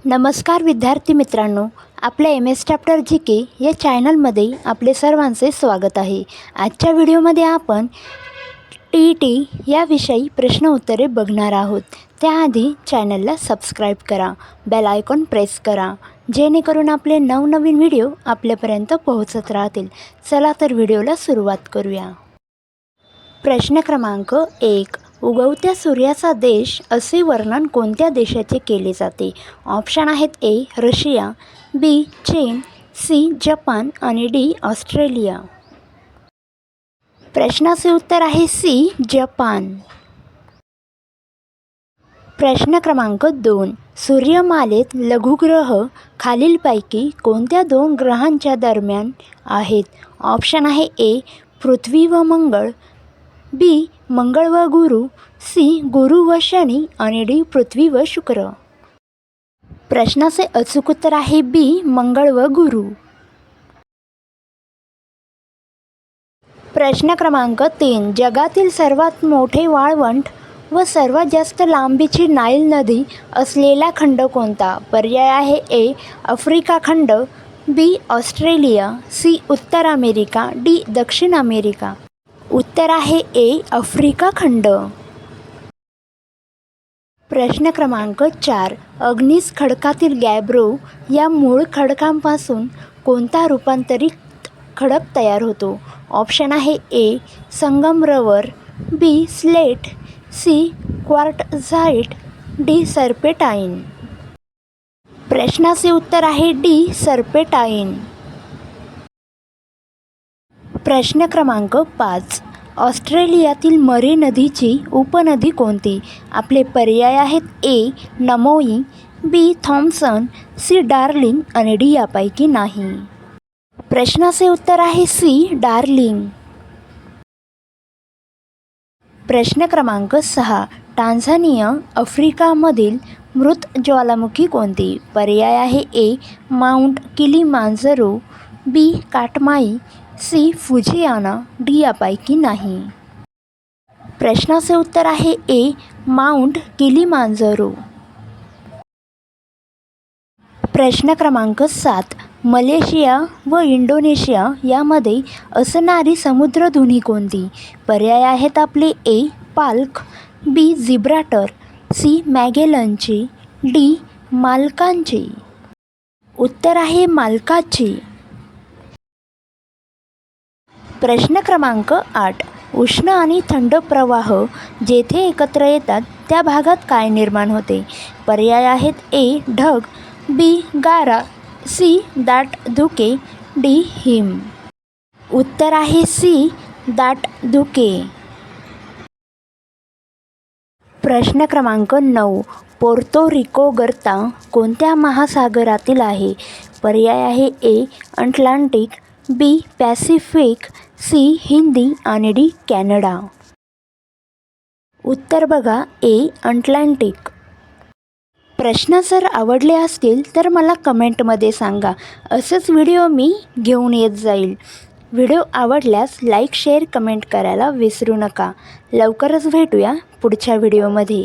नमस्कार विद्यार्थी मित्रांनो, आपल्या एम एस चॅप्टर जी के या चॅनलमध्ये आपले सर्वांचे स्वागत आहे। आजच्या व्हिडिओमध्ये आपण टी याविषयी प्रश्न उत्तरे बघणार आहोत। त्याआधी चॅनलला सबस्क्राईब करा, बेल आयकॉन प्रेस करा, जेणेकरून आपले नवनवीन व्हिडिओ आपल्यापर्यंत पोहोचत राहतील। चला तर व्हिडिओला सुरुवात करूया। प्रश्न क्रमांक 1, उगवत्या सूर्याचा देश असे वर्णन कोणत्या देशाचे केले जाते? ऑप्शन आहेत ए रशिया, बी चीन, सी जपान आणि डी ऑस्ट्रेलिया। प्रश्नाचे उत्तर आहे सी जपान। प्रश्न क्रमांक 2, सूर्यमालेत लघुग्रह खालीलपैकी कोणत्या दोन ग्रहांच्या दरम्यान आहेत? ऑप्शन आहे ए पृथ्वी व मंगळ, बी मंगळ व गुरु, सी गुरु व शनी आणि डी पृथ्वी व शुक्र। प्रश्नाचे अचूक उत्तर आहे बी मंगळ व गुरु। प्रश्न क्रमांक 3, जगातील सर्वात मोठे वाळवंट व सर्वात जास्त लांबीची नाईल नदी असलेला खंड कोणता? पर्याय आहे ए आफ्रिका खंड, बी ऑस्ट्रेलिया, सी उत्तर अमेरिका, डी दक्षिण अमेरिका। उत्तर आहे ए आफ्रिका खंड। प्रश्न क्रमांक 4, अग्निज खडकातील गॅब्रो या मूळ खडकांपासून कोणता रूपांतरित खडक तयार होतो? ऑप्शन आहे ए संगमरवर, बी स्लेट, सी क्वार्टझाइट, डी सर्पेटाईन। प्रश्नाचे उत्तर आहे डी सर्पेटाईन। प्रश्न क्रमांक 5, ऑस्ट्रेलियातील मरे नदीची उपनदी कोणती? आपले पर्याय आहेत ए नमोई, बी थॉम्सन, सी डार्लिंग आणि डी यापैकी नाही। प्रश्नाचे उत्तर आहे सी डार्लिंग। प्रश्न क्रमांक 6, टांझानिया आफ्रिकामधील मृत ज्वालामुखी कोणती? पर्याय आहे ए माउंट किलिमांजरो, बी काटमाई, सी फुजियाना, डी यापैकी नाही। प्रश्नाचे उत्तर आहे ए माउंट किलिमांजरो। प्रश्न क्रमांक 7, मलेशिया व इंडोनेशिया यामध्ये असणारी समुद्रधुनी कोणती? पर्याय आहेत आपले ए पाल्क, बी जिब्राल्टर, सी मॅगेलनची, डी माल्कांची। उत्तर आहे माल्काची। प्रश्न क्रमांक 8, उष्ण आणि थंड प्रवाह जेथे एकत्र येतात त्या भागात काय निर्माण होते? पर्याय आहेत ए ढग, बी गारा, सी दाट धुके, डी हिम। उत्तर आहे सी दाट धुके। प्रश्न क्रमांक 9, पोर्तो रिको गर्ता कोणत्या महासागरातील आहे? पर्याय आहे A Atlantic, B Pacific, C Hindi आणि डी कॅनडा। उत्तर बघा ए अटलांटिक। प्रश्न जर आवडले असतील तर मला कमेंटमध्ये सांगा, असेच व्हिडिओ मी घेऊन येत जाईल। व्हिडिओ आवडल्यास लाईक शेअर कमेंट करायला विसरू नका। लवकरच भेटूया पुढच्या व्हिडिओमध्ये।